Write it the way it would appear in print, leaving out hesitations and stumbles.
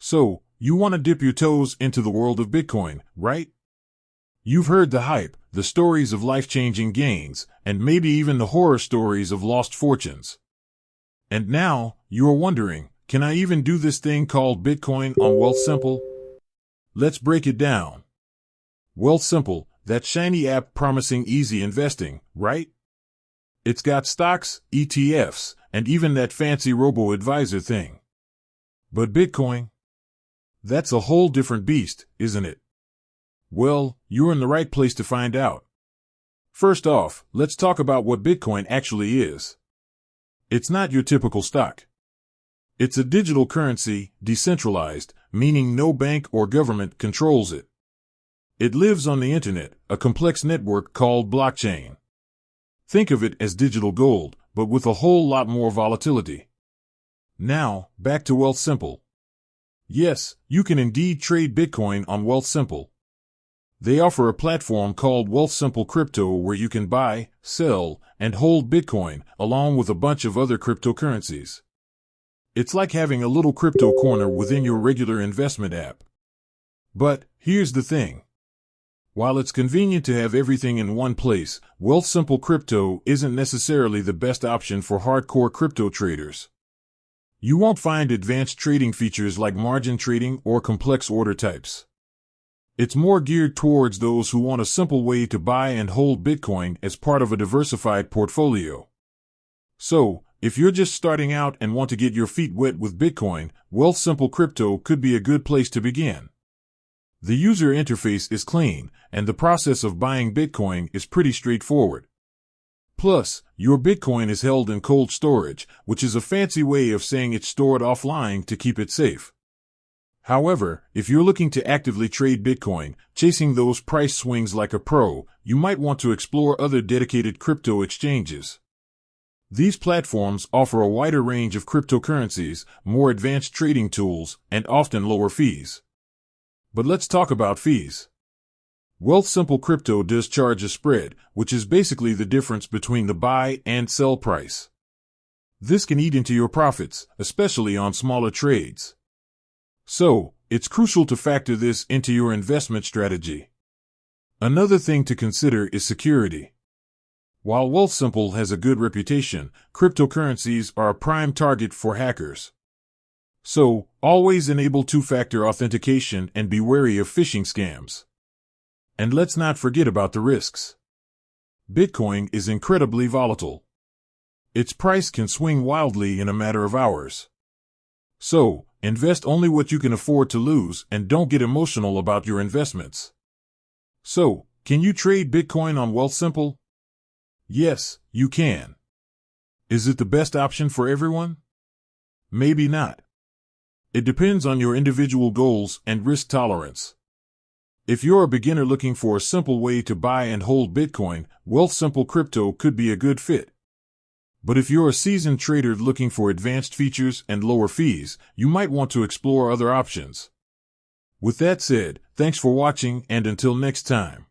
So, you want to dip your toes into the world of Bitcoin, right? You've heard the hype, the stories of life-changing gains, and maybe even the horror stories of lost fortunes. And now, you are wondering, can I even do this thing called Bitcoin on Wealthsimple? Let's break it down. Wealthsimple, that shiny app promising easy investing, right? It's got stocks, ETFs, and even that fancy robo-advisor thing. But Bitcoin? That's a whole different beast, isn't it? Well, you're in the right place to find out. First off, let's talk about what Bitcoin actually is. It's not your typical stock. It's a digital currency, decentralized, meaning no bank or government controls it. It lives on the internet, a complex network called blockchain. Think of it as digital gold, but with a whole lot more volatility. Now, back to Wealthsimple. Yes, you can indeed trade Bitcoin on Wealthsimple. They offer a platform called Wealthsimple Crypto where you can buy, sell, and hold Bitcoin, along with a bunch of other cryptocurrencies. It's like having a little crypto corner within your regular investment app. But, here's the thing. While it's convenient to have everything in one place, Wealthsimple Crypto isn't necessarily the best option for hardcore crypto traders. You won't find advanced trading features like margin trading or complex order types. It's more geared towards those who want a simple way to buy and hold Bitcoin as part of a diversified portfolio. So, if you're just starting out and want to get your feet wet with Bitcoin, Wealthsimple Crypto could be a good place to begin. The user interface is clean, and the process of buying Bitcoin is pretty straightforward. Plus, your Bitcoin is held in cold storage, which is a fancy way of saying it's stored offline to keep it safe. However, if you're looking to actively trade Bitcoin, chasing those price swings like a pro, you might want to explore other dedicated crypto exchanges. These platforms offer a wider range of cryptocurrencies, more advanced trading tools, and often lower fees. But let's talk about fees. Wealthsimple Crypto does charge a spread, which is basically the difference between the buy and sell price. This can eat into your profits, especially on smaller trades. So, it's crucial to factor this into your investment strategy. Another thing to consider is security. While Wealthsimple has a good reputation, cryptocurrencies are a prime target for hackers. So, always enable two-factor authentication and be wary of phishing scams. And let's not forget about the risks. Bitcoin is incredibly volatile. Its price can swing wildly in a matter of hours. So, invest only what you can afford to lose and don't get emotional about your investments. So, can you trade Bitcoin on Wealthsimple? Yes, you can. Is it the best option for everyone? Maybe not. It depends on your individual goals and risk tolerance. If you're a beginner looking for a simple way to buy and hold Bitcoin, Wealthsimple Crypto could be a good fit. But if you're a seasoned trader looking for advanced features and lower fees, you might want to explore other options. With that said, thanks for watching and until next time.